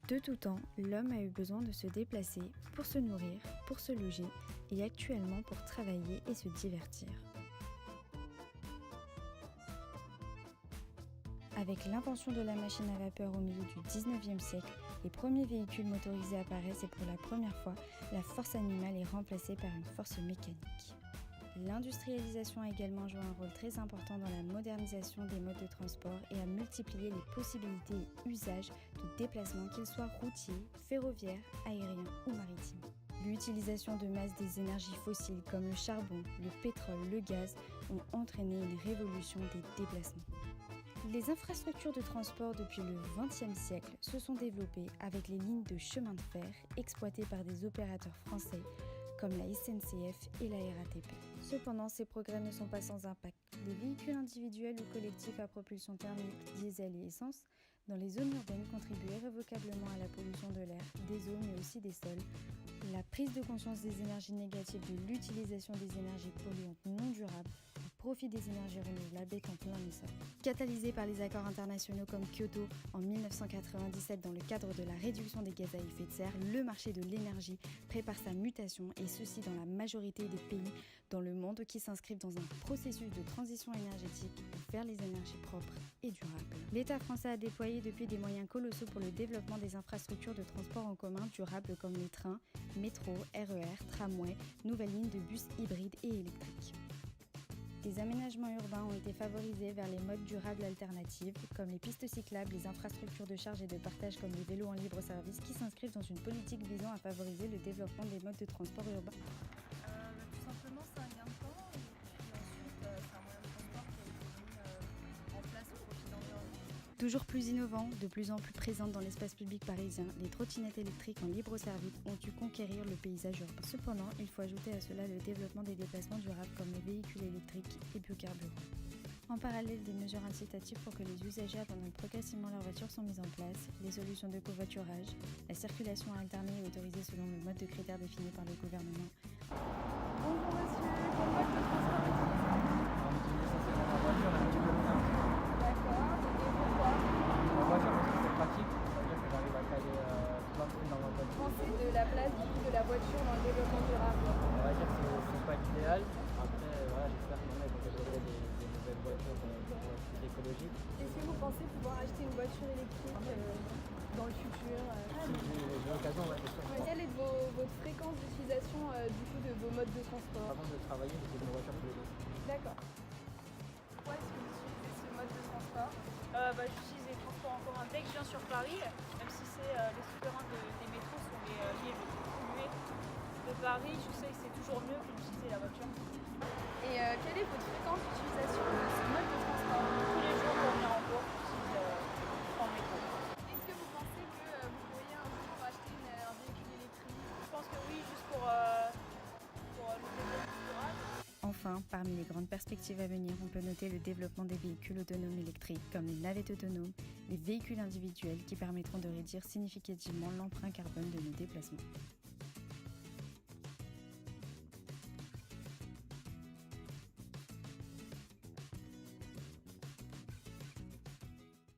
De tout temps, l'homme a eu besoin de se déplacer pour se nourrir, pour se loger et actuellement pour travailler et se divertir. Avec l'invention de la machine à vapeur au milieu du 19e siècle, les premiers véhicules motorisés apparaissent et pour la première fois, la force animale est remplacée par une force mécanique. L'industrialisation a également joué un rôle très important dans la modernisation des modes de transport et a multiplié les possibilités et usages de déplacement, qu'ils soient routiers, ferroviaires, aériens ou maritimes. L'utilisation de masse des énergies fossiles comme le charbon, le pétrole, le gaz ont entraîné une révolution des déplacements. Les infrastructures de transport depuis le XXe siècle se sont développées avec les lignes de chemin de fer exploitées par des opérateurs français comme la SNCF et la RATP. Cependant, ces progrès ne sont pas sans impact. Les véhicules individuels ou collectifs à propulsion thermique, diesel et essence, dans les zones urbaines contribuent irrévocablement à la pollution de l'air, des eaux mais aussi des sols. La prise de conscience des énergies négatives de l'utilisation des énergies polluantes non durables au profit des énergies renouvelables est en plein essor. Catalysé par les accords internationaux comme Kyoto en 1997 dans le cadre de la réduction des gaz à effet de serre, le marché de l'énergie prépare sa mutation et ceci dans la majorité des pays dans le monde qui s'inscrivent dans un processus de transition énergétique vers les énergies propres et durables. L'État français a déployé depuis des moyens colossaux pour le développement des infrastructures de transport en commun durables comme les trains, métro, RER, tramway, nouvelles lignes de bus hybrides et électriques. Des aménagements urbains ont été favorisés vers les modes durables alternatifs, comme les pistes cyclables, les infrastructures de charge et de partage comme les vélos en libre service, qui s'inscrivent dans une politique visant à favoriser le développement des modes de transport urbains. Tout simplement, c'est un gain de temps et puis ensuite, c'est un moyen de transport qui a été mis en place au profit de l'environnement. Toujours plus innovants, de plus en plus présentes dans l'espace public parisien, les trottinettes électriques en libre service ont dû conquérir le paysage urbain. Cependant, il faut ajouter à cela le développement des déplacements durables comme les véhicules électriques et biocarburants. En parallèle, des mesures incitatives pour que les usagers abandonnent progressivement leur voiture sont mises en place, les solutions de covoiturage, la circulation alternée est autorisée selon le mode de critères défini par le gouvernement. Bonjour monsieur, quel mode de transport utilisez-vous? On utilise essentiellement la voiture et un petit peu le train. D'accord, et pourquoi? La voiture parce que c'est pratique, c'est-à-dire que j'arrive à caler plein de trucs dans ma voiture. Pensez de la place du coup de la voiture dans le développement durable. On va dire que c'est pas l'idéal. Après, voilà, j'espère qu'il y en a qui vont développer des nouvelles voitures plus écologiques. Est-ce que vous pensez pouvoir acheter une voiture électrique dans le futur? Si j'ai l'occasion, ouais, c'est sûr. Quelle est votre fréquence d'utilisation du coup de vos modes de transport? Avant de travailler, j'utilise une voiture tous les jours. D'accord. Pourquoi est-ce que vous utilisez ce mode de transport? J'utilise les transports en commun dès que je viens sur Paris, même si les souterrains des métros sont les lieux les plus pollués de Paris. Je sais que c'est toujours mieux que d'utiliser la voiture. Et quelle est votre fréquence d'utilisation de ce mode de transport? Tous les jours pour venir en cours, j'utilise en métro. Est-ce que vous pensez que vous pourriez un jour acheter un véhicule électrique? Je pense que oui, juste pour le développement durable. Enfin, parmi les grandes perspectives à venir, on peut noter le développement des véhicules autonomes électriques comme les navettes autonomes, les véhicules individuels qui permettront de réduire significativement l'empreinte carbone de nos déplacements.